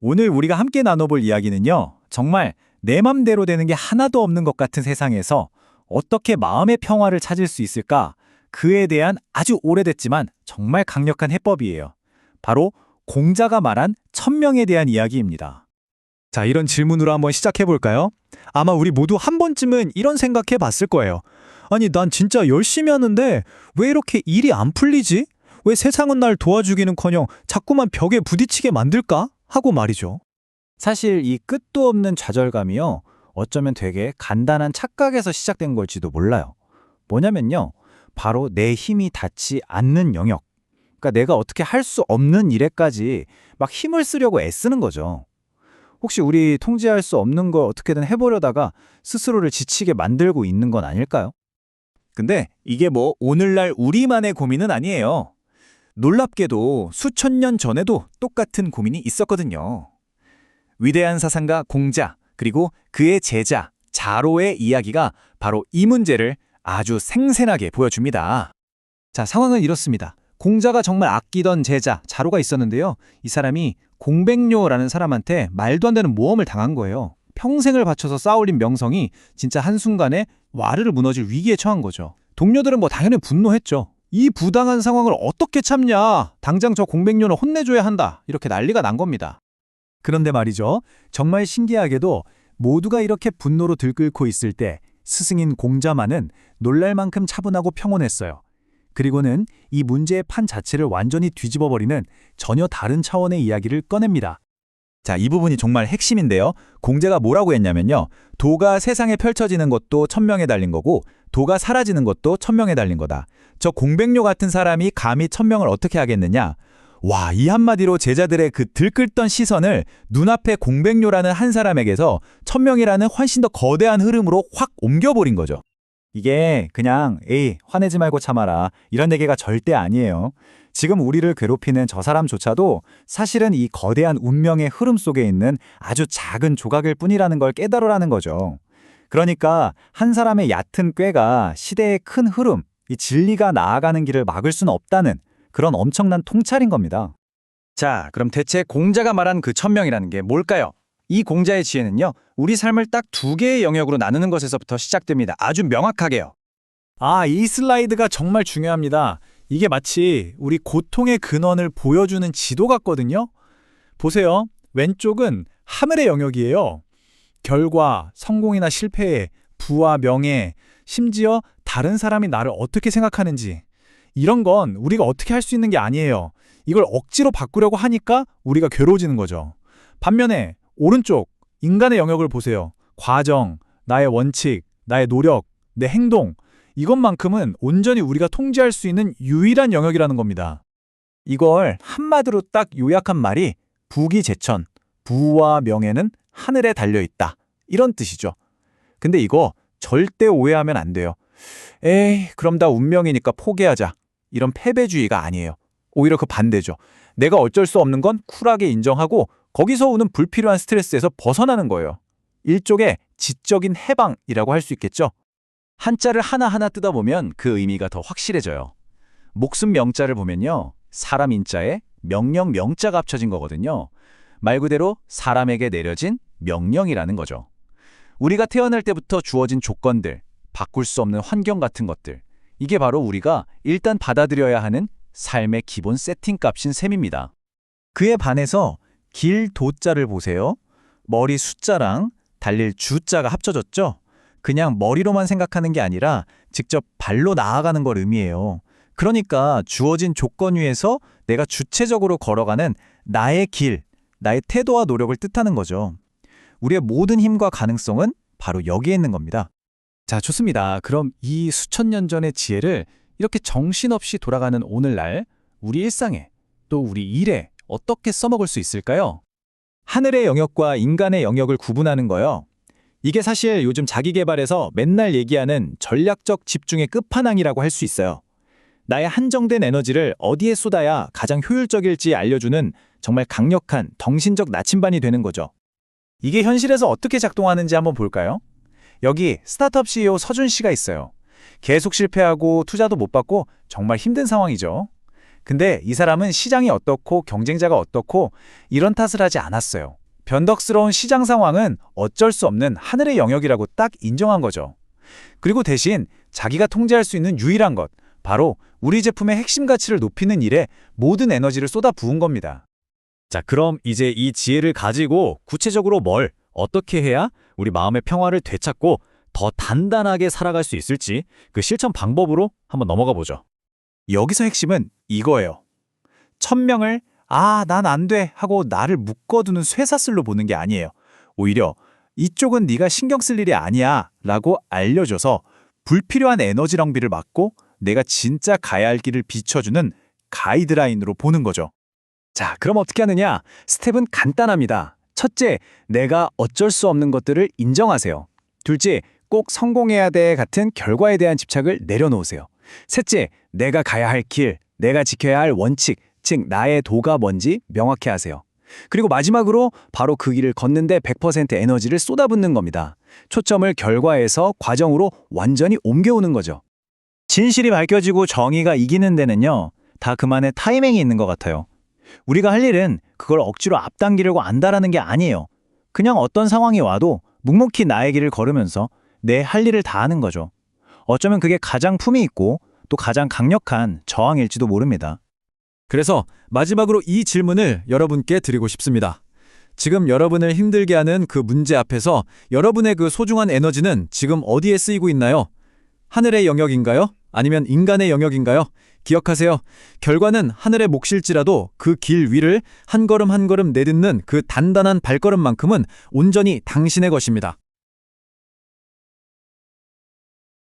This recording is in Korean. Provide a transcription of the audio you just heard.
오늘 우리가 함께 나눠볼 이야기는요, 정말 내 맘대로 되는 게 하나도 없는 것 같은 세상에서 어떻게 마음의 평화를 찾을 수 있을까? 그에 대한 아주 오래됐지만 정말 강력한 해법이에요. 바로 공자가 말한 천명에 대한 이야기입니다. 자, 이런 질문으로 한번 시작해 볼까요? 아마 우리 모두 한 번쯤은 이런 생각해 봤을 거예요. 아니, 난 진짜 열심히 하는데 왜 이렇게 일이 안 풀리지? 왜 세상은 날 도와주기는커녕 자꾸만 벽에 부딪히게 만들까? 하고 말이죠. 사실 이 끝도 없는 좌절감이요, 어쩌면 되게 간단한 착각에서 시작된 걸지도 몰라요. 뭐냐면요, 바로 내 힘이 닿지 않는 영역. 그러니까 내가 어떻게 할 수 없는 일에까지 막 힘을 쓰려고 애쓰는 거죠. 혹시 우리 통제할 수 없는 걸 어떻게든 해보려다가 스스로를 지치게 만들고 있는 건 아닐까요? 근데 이게 뭐 오늘날 우리만의 고민은 아니에요. 놀랍게도 수천 년 전에도 똑같은 고민이 있었거든요. 위대한 사상가 공자, 그리고 그의 제자 자로의 이야기가 바로 이 문제를 아주 생생하게 보여줍니다. 자, 상황은 이렇습니다. 공자가 정말 아끼던 제자 자로가 있었는데요. 이 사람이 공백료라는 사람한테 말도 안 되는 모험을 당한 거예요. 평생을 바쳐서 쌓아올린 명성이 진짜 한순간에 와르르 무너질 위기에 처한 거죠. 동료들은 뭐 당연히 분노했죠. 이 부당한 상황을 어떻게 참냐? 당장 저 공백료는 혼내줘야 한다. 이렇게 난리가 난 겁니다. 그런데 말이죠, 정말 신기하게도 모두가 이렇게 분노로 들끓고 있을 때 스승인 공자만은 놀랄 만큼 차분하고 평온했어요. 그리고는 이 문제의 판 자체를 완전히 뒤집어버리는 전혀 다른 차원의 이야기를 꺼냅니다. 자, 이 부분이 정말 핵심인데요. 공자가 뭐라고 했냐면요, 도가 세상에 펼쳐지는 것도 천명에 달린 거고 도가 사라지는 것도 천명에 달린 거다. 저 공백료 같은 사람이 감히 천명을 어떻게 하겠느냐? 와, 이 한마디로 제자들의 그 들끓던 시선을 눈앞에 공백료라는 한 사람에게서 천명이라는 훨씬 더 거대한 흐름으로 확 옮겨버린 거죠. 이게 그냥 에이, 화내지 말고 참아라, 이런 얘기가 절대 아니에요. 지금 우리를 괴롭히는 저 사람조차도 사실은 이 거대한 운명의 흐름 속에 있는 아주 작은 조각일 뿐이라는 걸 깨달으라는 거죠. 그러니까 한 사람의 얕은 꾀가 시대의 큰 흐름, 이 진리가 나아가는 길을 막을 수는 없다는 그런 엄청난 통찰인 겁니다. 자, 그럼 대체 공자가 말한 그 천명이라는 게 뭘까요? 이 공자의 지혜는요, 우리 삶을 딱 두 개의 영역으로 나누는 것에서부터 시작됩니다. 아주 명확하게요. 이 슬라이드가 정말 중요합니다. 이게 마치 우리 고통의 근원을 보여주는 지도 같거든요. 보세요. 왼쪽은 하늘의 영역이에요. 결과, 성공이나 실패, 부와 명예, 심지어 다른 사람이 나를 어떻게 생각하는지, 이런 건 우리가 어떻게 할 수 있는 게 아니에요. 이걸 억지로 바꾸려고 하니까 우리가 괴로워지는 거죠. 반면에 오른쪽, 인간의 영역을 보세요. 과정, 나의 원칙, 나의 노력, 내 행동, 이것만큼은 온전히 우리가 통제할 수 있는 유일한 영역이라는 겁니다. 이걸 한마디로 딱 요약한 말이 부귀제천, 부와 명예는 하늘에 달려있다, 이런 뜻이죠. 근데 이거 절대 오해하면 안 돼요. 에이, 그럼 다 운명이니까 포기하자, 이런 패배주의가 아니에요. 오히려 그 반대죠. 내가 어쩔 수 없는 건 쿨하게 인정하고 거기서 오는 불필요한 스트레스에서 벗어나는 거예요. 일종의 지적인 해방이라고 할 수 있겠죠. 한자를 하나하나 뜯어보면 그 의미가 더 확실해져요. 목숨 명자를 보면요, 사람 인자에 명령 명자가 합쳐진 거거든요. 말 그대로 사람에게 내려진 명령이라는 거죠. 우리가 태어날 때부터 주어진 조건들, 바꿀 수 없는 환경 같은 것들, 이게 바로 우리가 일단 받아들여야 하는 삶의 기본 세팅값인 셈입니다. 그에 반해서 길 도자를 보세요. 머리 숫자랑 달릴 주자가 합쳐졌죠? 그냥 머리로만 생각하는 게 아니라 직접 발로 나아가는 걸 의미해요. 그러니까 주어진 조건 위에서 내가 주체적으로 걸어가는 나의 길, 나의 태도와 노력을 뜻하는 거죠. 우리의 모든 힘과 가능성은 바로 여기에 있는 겁니다. 자, 좋습니다. 그럼 이 수천 년 전의 지혜를 이렇게 정신없이 돌아가는 오늘날 우리 일상에, 또 우리 일에 어떻게 써먹을 수 있을까요? 하늘의 영역과 인간의 영역을 구분하는 거요. 이게 사실 요즘 자기계발에서 맨날 얘기하는 전략적 집중의 끝판왕이라고 할 수 있어요. 나의 한정된 에너지를 어디에 쏟아야 가장 효율적일지 알려주는 정말 강력한 정신적 나침반이 되는 거죠. 이게 현실에서 어떻게 작동하는지 한번 볼까요? 여기 스타트업 CEO 서준 씨가 있어요. 계속 실패하고 투자도 못 받고 정말 힘든 상황이죠. 근데 이 사람은 시장이 어떻고 경쟁자가 어떻고 이런 탓을 하지 않았어요. 변덕스러운 시장 상황은 어쩔 수 없는 하늘의 영역이라고 딱 인정한 거죠. 그리고 대신 자기가 통제할 수 있는 유일한 것, 바로 우리 제품의 핵심 가치를 높이는 일에 모든 에너지를 쏟아 부은 겁니다. 자, 그럼 이제 이 지혜를 가지고 구체적으로 어떻게 해야 우리 마음의 평화를 되찾고 더 단단하게 살아갈 수 있을지 그 실천 방법으로 한번 넘어가 보죠. 여기서 핵심은 이거예요. 1000명을 난 안 돼 하고 나를 묶어두는 쇠사슬로 보는 게 아니에요. 오히려 이쪽은 네가 신경 쓸 일이 아니야 라고 알려줘서 불필요한 에너지 낭비를 막고 내가 진짜 가야 할 길을 비춰주는 가이드라인으로 보는 거죠. 자, 그럼 어떻게 하느냐? 스텝은 간단합니다. 첫째, 내가 어쩔 수 없는 것들을 인정하세요. 둘째, 꼭 성공해야 돼 같은 결과에 대한 집착을 내려놓으세요. 셋째, 내가 가야 할 길, 내가 지켜야 할 원칙, 즉 나의 도가 뭔지 명확히 하세요. 그리고 마지막으로 바로 그 길을 걷는데 100% 에너지를 쏟아붓는 겁니다. 초점을 결과에서 과정으로 완전히 옮겨오는 거죠. 진실이 밝혀지고 정의가 이기는 데는요, 다 그만의 타이밍이 있는 것 같아요. 우리가 할 일은 그걸 억지로 앞당기려고 안다라는 게 아니에요. 그냥 어떤 상황이 와도 묵묵히 나의 길을 걸으면서 내 할 일을 다 하는 거죠. 어쩌면 그게 가장 품이 있고 또 가장 강력한 저항일지도 모릅니다. 그래서 마지막으로 이 질문을 여러분께 드리고 싶습니다. 지금 여러분을 힘들게 하는 그 문제 앞에서 여러분의 그 소중한 에너지는 지금 어디에 쓰이고 있나요? 하늘의 영역인가요? 아니면 인간의 영역인가요? 기억하세요. 결과는 하늘의 몫일지라도 그 길 위를 한 걸음 한 걸음 내딛는 그 단단한 발걸음만큼은 온전히 당신의 것입니다.